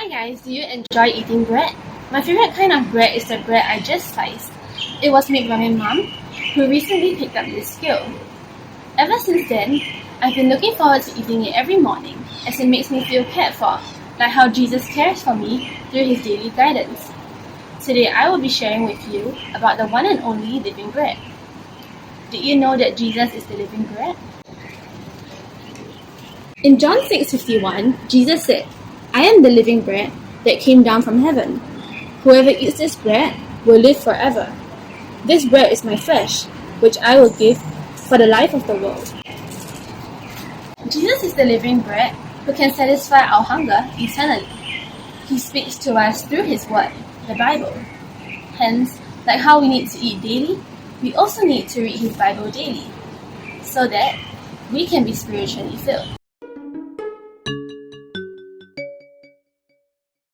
Hi guys, do you enjoy eating bread? My favorite kind of bread is the bread I just sliced. It was made by my mom, who recently picked up this skill. Ever since then, I've been looking forward to eating it every morning, as it makes me feel cared for, like how Jesus cares for me through his daily guidance. Today I will be sharing with you about the one and only living bread. Did you know that Jesus is the living bread? In John 6:51, Jesus said, "I am the living bread that came down from heaven. Whoever eats this bread will live forever. This bread is my flesh, which I will give for the life of the world." Jesus is the living bread who can satisfy our hunger eternally. He speaks to us through his word, the Bible. Hence, like how we need to eat daily, we also need to read his Bible daily, so that we can be spiritually filled.